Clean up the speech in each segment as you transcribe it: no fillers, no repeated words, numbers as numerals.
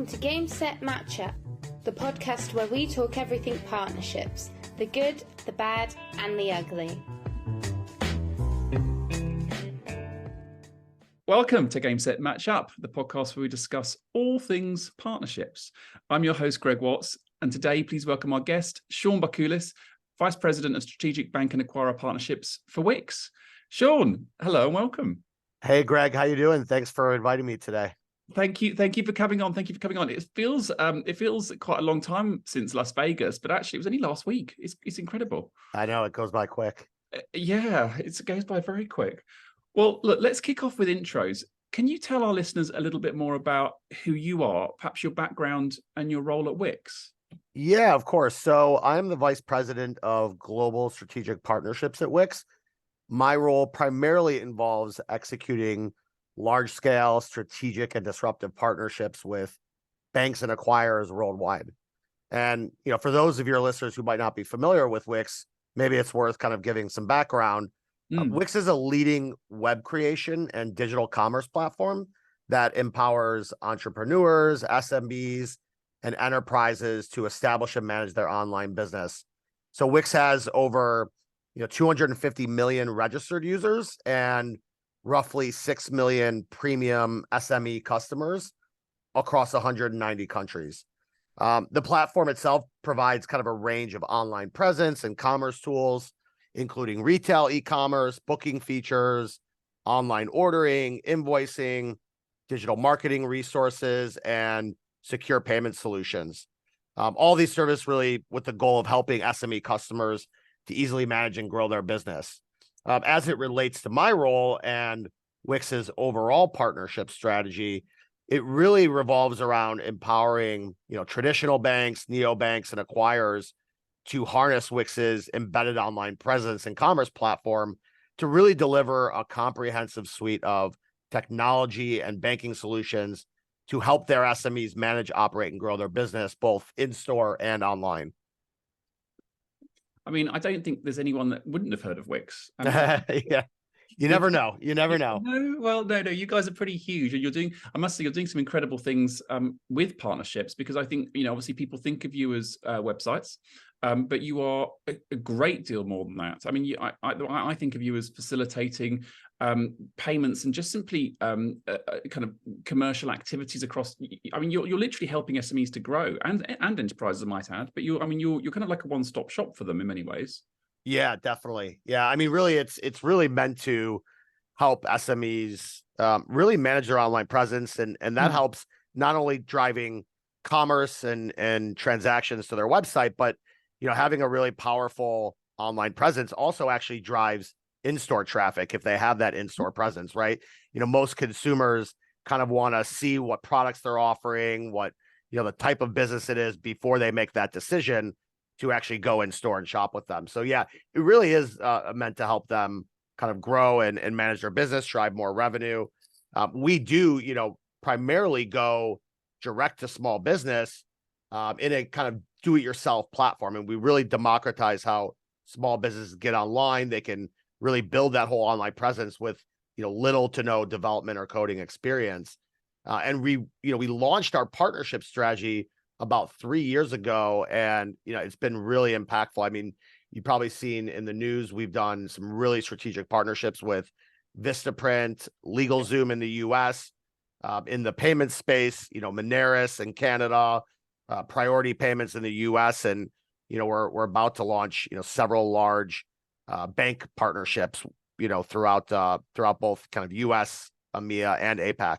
Welcome to Game Set Matchup, the podcast where we talk everything partnerships, the good, the bad, and the ugly. Welcome to Game Set Matchup, the podcast where we discuss all things partnerships. I'm your host, Greg Watts, and today please welcome our guest, Sean Barkulis, Vice President of Strategic Bank and Acquirer Partnerships for Wix. Sean, hello and welcome. Hey, Greg, how you doing? Thanks for inviting me today. Thank you for coming on. Thank you for coming on. It feels quite a long time since Las Vegas, but actually it was only last week. It's incredible. I know, it goes by quick. Yeah, it goes by very quick. Well, look, let's kick off with intros. Can you tell our listeners a little bit more about who you are, perhaps your background and your role at Wix? Yeah, of course. So I'm the Vice President of Global Strategic Partnerships at Wix. My role primarily involves executing large-scale strategic and disruptive partnerships with banks and acquirers worldwide. And, for those of your listeners who might not be familiar with Wix, maybe it's worth kind of giving some background. Wix is a leading web creation and digital commerce platform that empowers entrepreneurs, SMBs, and enterprises to establish and manage their online business. So Wix has over 250 million registered users and roughly 6 million premium SME customers across 190 countries. The platform itself provides kind of a range of online presence and commerce tools, including retail e-commerce, booking features, online ordering, invoicing, digital marketing resources, and secure payment solutions. All these services really with the goal of helping SME customers to easily manage and grow their business. As it relates to my role and Wix's overall partnership strategy, it really revolves around empowering, traditional banks, neobanks, and acquirers to harness Wix's embedded online presence and commerce platform to really deliver a comprehensive suite of technology and banking solutions to help their SMEs manage, operate, and grow their business, both in-store and online. I mean, I don't think there's anyone that wouldn't have heard of Wix. Yeah. You never know. You never know. No. You guys are pretty huge, and I must say, you're doing some incredible things with partnerships, because I think, obviously people think of you as websites, but you are a great deal more than that. I mean, I think of you as facilitating payments and just simply kind of commercial activities across. I mean, you're literally helping SMEs to grow and enterprises, I might add. But you're kind of like a one-stop shop for them in many ways. Yeah, definitely. Yeah, I mean, really, it's really meant to help SMEs really manage their online presence, and that helps not only driving commerce and transactions to their website, but having a really powerful online presence also actually drives in-store traffic if they have that in-store presence, right? Most consumers kind of want to see what products they're offering, what the type of business it is before they make that decision to actually go in store and shop with them. So yeah, it really is meant to help them kind of grow and manage their business, drive more revenue. We do, primarily go direct to small business in a kind of do-it-yourself platform. And we really democratize how small businesses get online. They can really build that whole online presence with, little to no development or coding experience. And we launched our partnership strategy about 3 years ago, and it's been really impactful. I mean, you've probably seen in the news, we've done some really strategic partnerships with Vistaprint, LegalZoom in the US, in the payment space, Moneris in Canada, Priority Payments in the US, and we're about to launch several large bank partnerships throughout both kind of US, EMEA, and APAC.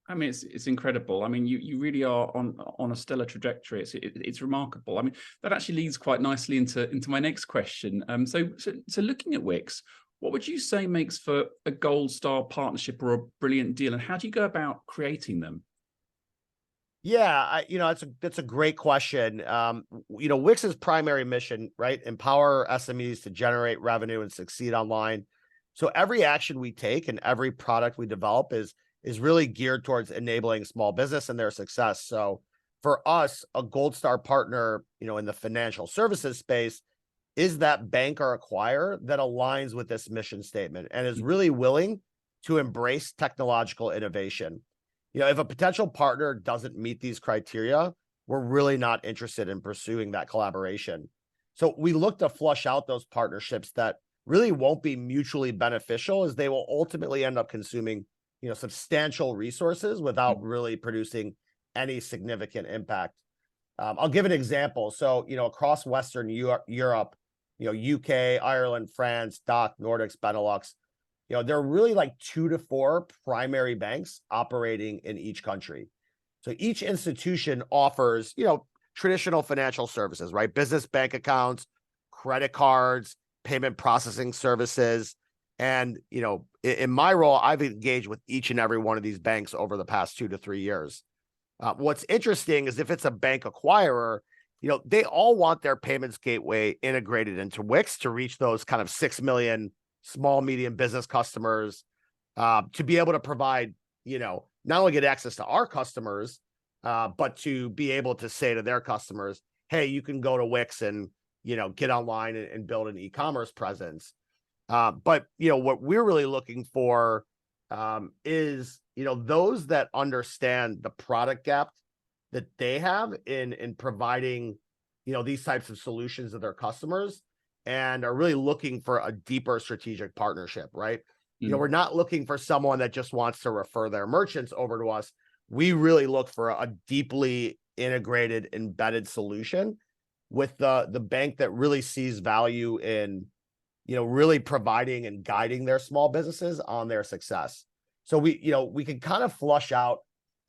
I mean, it's incredible. I mean, you really are on a stellar trajectory. It's remarkable. I mean, that actually leads quite nicely into my next question. So looking at Wix, what would you say makes for a gold star partnership or a brilliant deal, and how do you go about creating them? Yeah, that's a great question. Wix's primary mission, right? Empower SMEs to generate revenue and succeed online. So every action we take and every product we develop is really geared towards enabling small business and their success. So for us, a gold star partner, in the financial services space is that bank or acquirer that aligns with this mission statement and is really willing to embrace technological innovation. if a potential partner doesn't meet these criteria, we're really not interested in pursuing that collaboration. So we look to flush out those partnerships that really won't be mutually beneficial, as they will ultimately end up consuming, substantial resources without really producing any significant impact. I'll give an example. So, across Western Europe, UK, Ireland, France, DACH, Nordics, Benelux, there are really like 2 to 4 primary banks operating in each country. So each institution offers, traditional financial services, right? Business bank accounts, credit cards, payment processing services. And, in my role, I've engaged with each and every one of these banks over the past 2 to 3 years. What's interesting is if it's a bank acquirer, they all want their payments gateway integrated into Wix to reach those kind of 6 million small, medium business customers, to be able to provide, not only get access to our customers, but to be able to say to their customers, hey, you can go to Wix and, get online and build an e-commerce presence. But, what we're really looking for is, those that understand the product gap that they have in providing, these types of solutions to their customers, and are really looking for a deeper strategic partnership, right? We're not looking for someone that just wants to refer their merchants over to us. We really look for a deeply integrated, embedded solution with the bank that really sees value in, really providing and guiding their small businesses on their success. So we can kind of flush out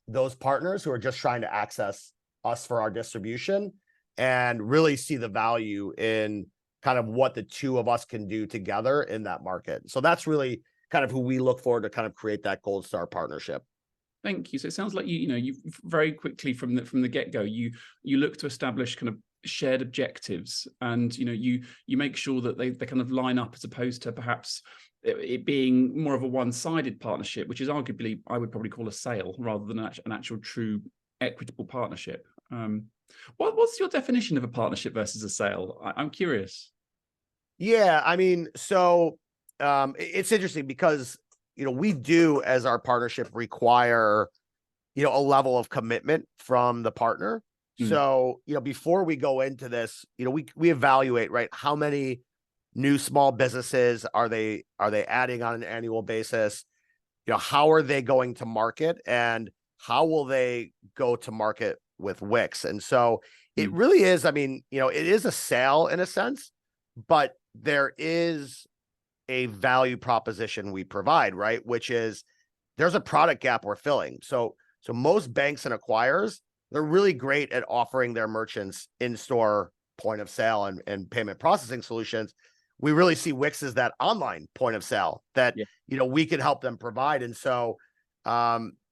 those partners who are just trying to access us for our distribution, and really see the value in kind of what the two of us can do together in that market. So that's really kind of who we look for to kind of create that gold star partnership. Thank you. So it sounds like you very quickly from the get-go, you look to establish kind of shared objectives, and you make sure that they kind of line up, as opposed to perhaps it being more of a one-sided partnership, which is arguably, I would probably call a sale rather than an actual true equitable partnership. What's your definition of a partnership versus a sale? I'm curious. Yeah, I mean, so it's interesting because we do, as our partnership, require a level of commitment from the partner. So before we go into this, we evaluate, right, how many new small businesses are they adding on an annual basis? How are they going to market, and how will they go to market with Wix? And so it really is, I mean, it is a sale in a sense, but there is a value proposition we provide, right? Which is, there's a product gap we're filling. So most banks and acquirers, they're really great at offering their merchants in-store point of sale and payment processing solutions. We really see Wix as that online point of sale that, we can help them provide. And so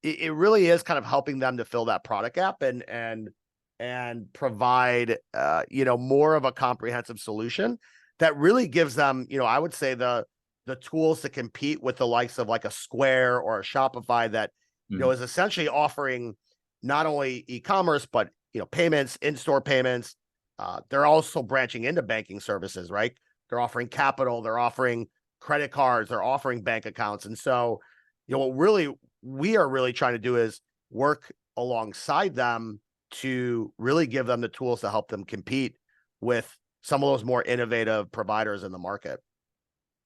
it really is kind of helping them to fill that product gap and provide, more of a comprehensive solution that really gives them, I would say the tools to compete with the likes of like a Square or a Shopify that, is essentially offering not only e-commerce, but, payments, in-store payments. They're also branching into banking services, right? They're offering capital, they're offering credit cards, they're offering bank accounts. And so, what we are really trying to do is work alongside them to really give them the tools to help them compete with some of those more innovative providers in the market.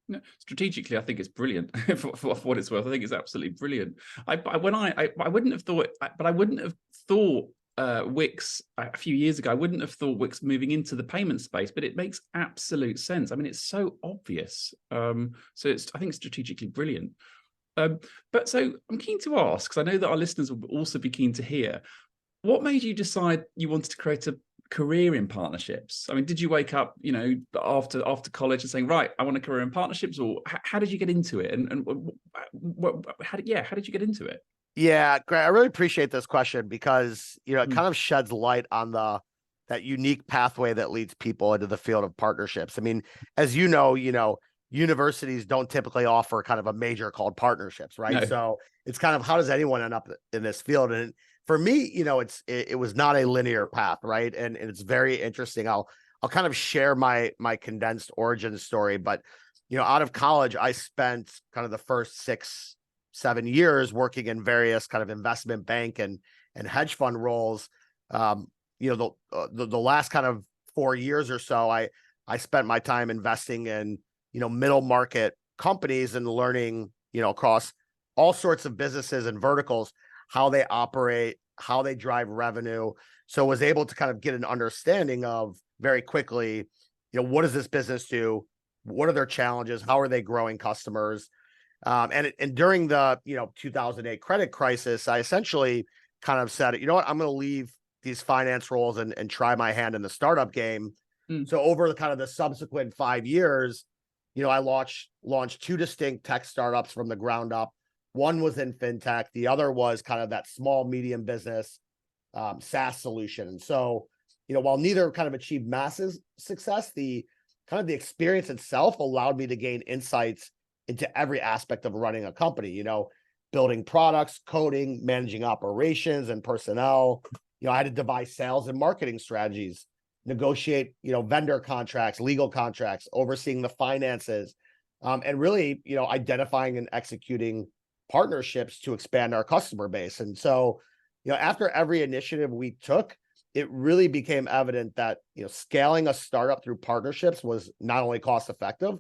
No, strategically, I think it's brilliant. for what it's worth, I think it's absolutely brilliant. I wouldn't have thought, but I wouldn't have thought Wix a few years ago. I wouldn't have thought Wix moving into the payment space, but it makes absolute sense. I mean, it's so obvious. So I think it's strategically brilliant. But so I'm keen to ask, because I know that our listeners will also be keen to hear, what made you decide you wanted to create a career in partnerships? I mean, did you wake up, after college and saying, right, I want a career in partnerships, or how did you get into it? And how did you get into it? Yeah, great. I really appreciate this question because, it kind of sheds light on that unique pathway that leads people into the field of partnerships. I mean, as universities don't typically offer kind of a major called partnerships, right? No. So it's kind of, how does anyone end up in this field? And for me, it was not a linear path, right? And it's very interesting. I'll kind of share my condensed origin story, but out of college, I spent kind of the first 7 years working in various kind of investment bank and hedge fund roles, the last kind of 4 years or so, I spent my time investing in, middle market companies and learning, across all sorts of businesses and verticals, how they operate, how they drive revenue. So was able to kind of get an understanding of very quickly, what does this business do? What are their challenges? How are they growing customers? And during the 2008 credit crisis, I essentially kind of said, you know what, I'm going to leave these finance roles and try my hand in the startup game. So over the kind of the subsequent 5 years, I launched 2 distinct tech startups from the ground up. One was in fintech, the other was kind of that small medium business SaaS solution. And so, while neither kind of achieved massive success, the kind of the experience itself allowed me to gain insights into every aspect of running a company, building products, coding, managing operations and personnel. I had to devise sales and marketing strategies, negotiate, vendor contracts, legal contracts, overseeing the finances, and really, identifying and executing partnerships to expand our customer base. And so, after every initiative we took, it really became evident that, scaling a startup through partnerships was not only cost effective,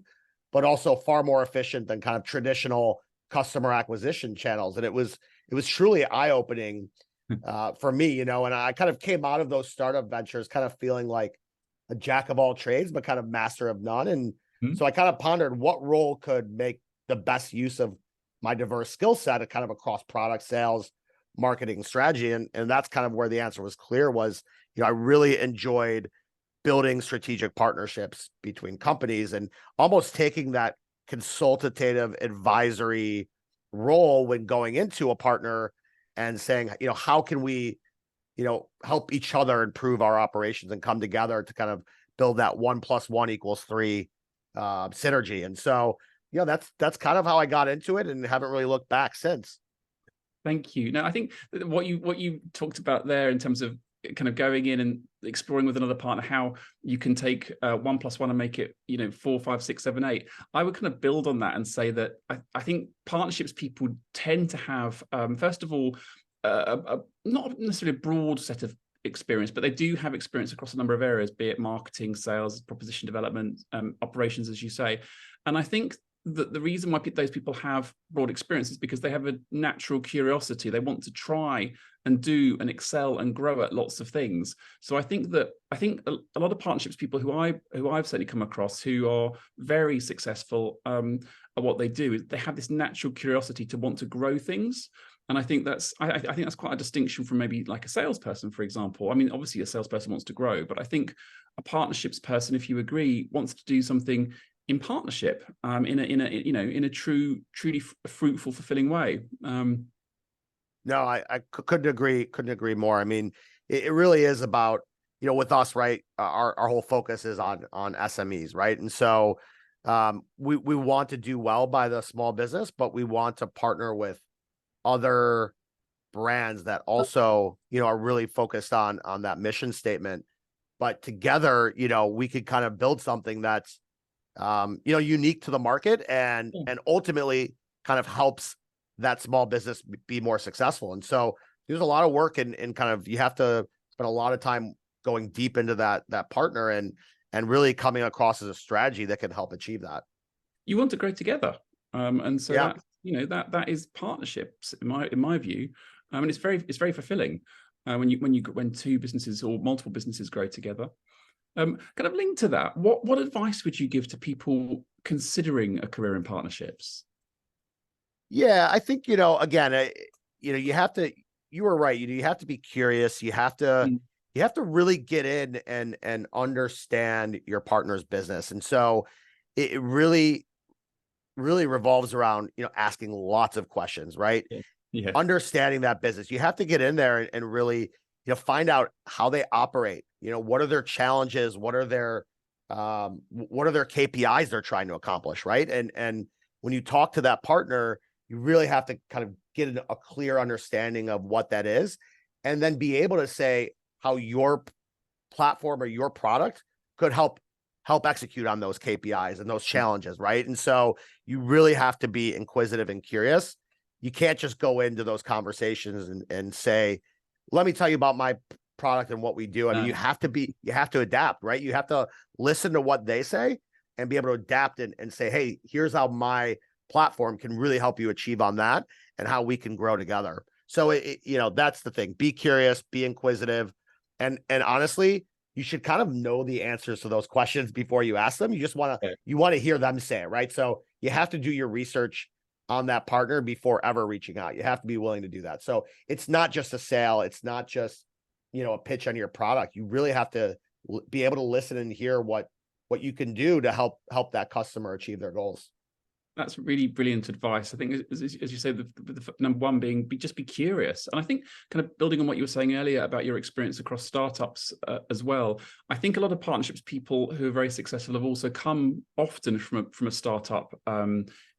but also far more efficient than kind of traditional customer acquisition channels. And it was truly eye-opening for me, and I kind of came out of those startup ventures kind of feeling like a jack of all trades, but kind of master of none. And so I kind of pondered what role could make the best use of my diverse skill set kind of across product sales, marketing, strategy. And that's kind of where the answer was clear was, I really enjoyed building strategic partnerships between companies and almost taking that consultative advisory role when going into a partner and saying, how can we, help each other improve our operations and come together to kind of build that 1 + 1 = 3 synergy. And so, that's kind of how I got into it and haven't really looked back since. Thank you. Now, I think what you talked about there in terms of kind of going in and exploring with another partner, how you can take 1 + 1 and make it, 4, 5, 6, 7, 8. I would kind of build on that and say that I think partnerships people tend to have, first of all, not necessarily a broad set of experience, but they do have experience across a number of areas, be it marketing, sales, proposition development, operations, as you say. And I think that the reason why those people have broad experience is because they have a natural curiosity. They want to try and do and excel and grow at lots of things. So I think a lot of partnerships people who I've certainly come across who are very successful at what they do is they have this natural curiosity to want to grow things. And I think that's quite a distinction from maybe like a salesperson, for example. I mean, obviously a salesperson wants to grow, but I think a partnerships person, if you agree, wants to do something in partnership, in a truly fruitful, fulfilling way. No, I couldn't agree more. I mean, it really is about, with us, right? Our whole focus is on SMEs, right? And so we want to do well by the small business, but we want to partner with other brands that also, are really focused on that mission statement. But together, we could kind of build something that's unique to the market and ultimately kind of helps that small business be more successful. And so there's a lot of work and kind of, you have to spend a lot of time going deep into that partner and really coming across as a strategy that can help achieve that. You want to grow together. And so Yeah. that is partnerships in my view. And it's very fulfilling when two businesses or multiple businesses grow together. Kind of linked to that, what advice would you give to people considering a career in partnerships? Yeah, I think, again, you have to, you were right. You have to be curious. You have to really get in and understand your partner's business. And so it really revolves around, asking lots of questions, right? Yeah. Understanding that business. You have to get in there and really, find out how they operate. What are their challenges? What are their KPIs they're trying to accomplish, right? And when you talk to that partner, you really have to kind of get a clear understanding of what that is, and then be able to say how your platform or your product could help execute on those KPIs and those challenges, right? And so you really have to be inquisitive and curious. you can't just go into those conversations and say, let me tell you about my product and what we do. I mean, you have to adapt, right? You have to listen to what they say and be able to adapt and say, hey, here's how my platform can really help you achieve on that and how we can grow together. So, that's the thing. Be curious, be inquisitive. And honestly, you should kind of know the answers to those questions before you ask them. You just want to hear them say it, right? So you have to do your research on that partner before ever reaching out. You have to be willing to do that. So it's not just a sale. It's not just, a pitch on your product. You really have to be able to listen and hear what you can do to help that customer achieve their goals. That's really brilliant advice. I think, as you say, the number one being just be curious. And I think kind of building on what you were saying earlier about your experience across startups as well, I think a lot of partnerships people who are very successful have also come often from a startup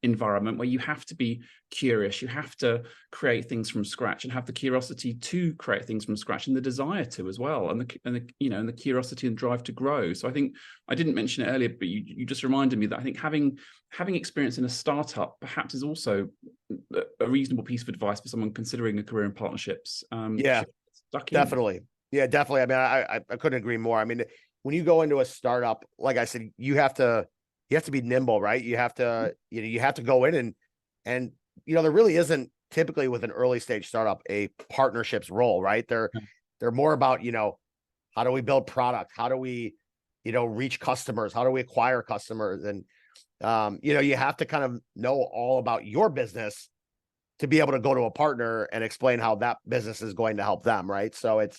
environment where you have to be curious, you have to create things from scratch and have the curiosity to create things from scratch and the desire to as well, and the curiosity and drive to grow. So I think I didn't mention it earlier, but you just reminded me that I think having experience in a startup perhaps is also a reasonable piece of advice for someone considering a career in partnerships. Definitely. Yeah, definitely. I mean, I couldn't agree more. I mean, when you go into a startup, like I said, you have to be nimble, right? You have to, you have to go in and there really isn't typically with an early stage startup a partnerships role, right? They're more about, how do we build product? How do we, reach customers? How do we acquire customers? And, you have to kind of know all about your business to be able to go to a partner and explain how that business is going to help them, right? So it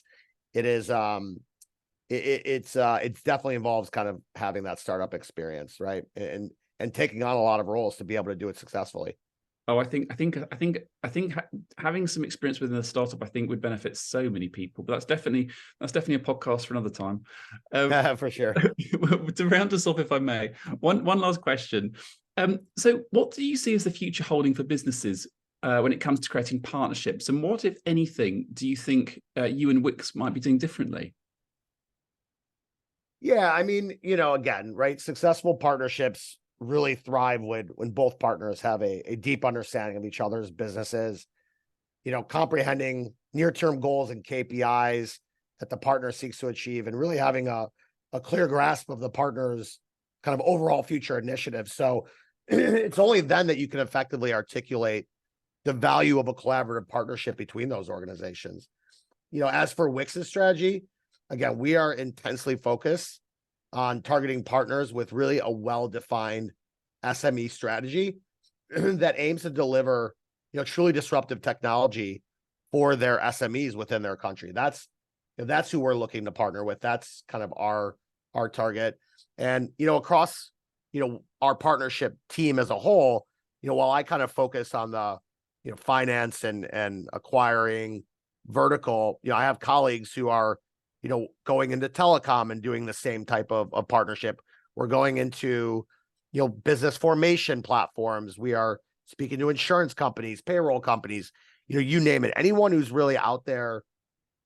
definitely involves kind of having that startup experience, right? And taking on a lot of roles to be able to do it successfully. Oh, I think having some experience within a startup, I think, would benefit so many people. But that's definitely a podcast for another time. For sure. To round us off, if I may, one last question. So, what do you see as the future holding for businesses when it comes to creating partnerships? And what, if anything, do you think you and Wix might be doing differently? Yeah, I mean, again, right? Successful partnerships really thrive when both partners have a deep understanding of each other's businesses, comprehending near-term goals and KPIs that the partner seeks to achieve, and really having a clear grasp of the partner's kind of overall future initiatives. So it's only then that you can effectively articulate the value of a collaborative partnership between those organizations. As for Wix's strategy, again, we are intensely focused on targeting partners with really a well-defined SME strategy that aims to deliver, truly disruptive technology for their SMEs within their country. That's who we're looking to partner with. That's kind of our target. And, across, our partnership team as a whole, while I kind of focus on the, finance and acquiring vertical, I have colleagues who are, going into telecom and doing the same type of partnership. We're going into, business formation platforms. We are speaking to insurance companies, payroll companies, you name it. Anyone who's really out there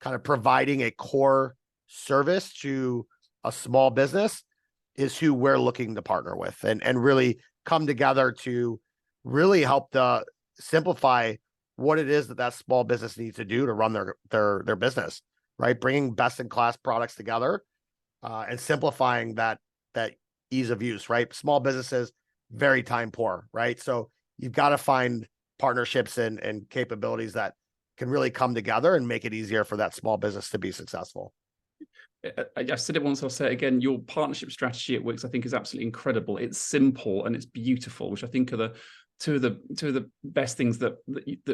kind of providing a core service to a small business is who we're looking to partner with and really come together to really help to simplify what it is that small business needs to do to run their business. Right, bringing best-in-class products together and simplifying that ease of use. Right, small businesses very time poor. Right, so you've got to find partnerships and capabilities that can really come together and make it easier for that small business to be successful. I said it once, I'll say it again. Your partnership strategy at Wix, I think, is absolutely incredible. It's simple and it's beautiful, which I think are the two of the best things that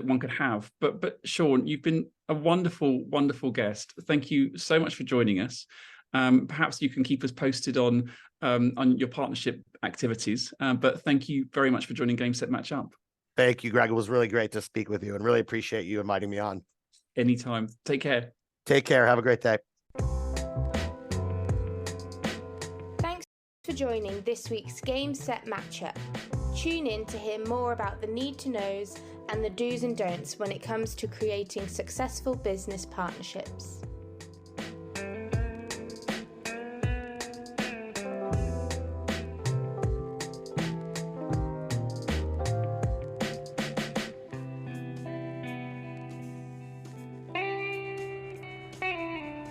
one could have. But Sean, you've been a wonderful guest. Thank you so much for joining us. Perhaps you can keep us posted on your partnership activities. But thank you very much for joining Game Set Match Up. Thank you, Greg. It was really great to speak with you and really appreciate you inviting me on. Anytime. Take care. Take care. Have a great day. Thanks for joining this week's Game Set Matchup. Tune in to hear more about the need-to-knows and the do's and don'ts when it comes to creating successful business partnerships.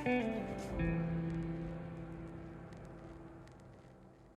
you.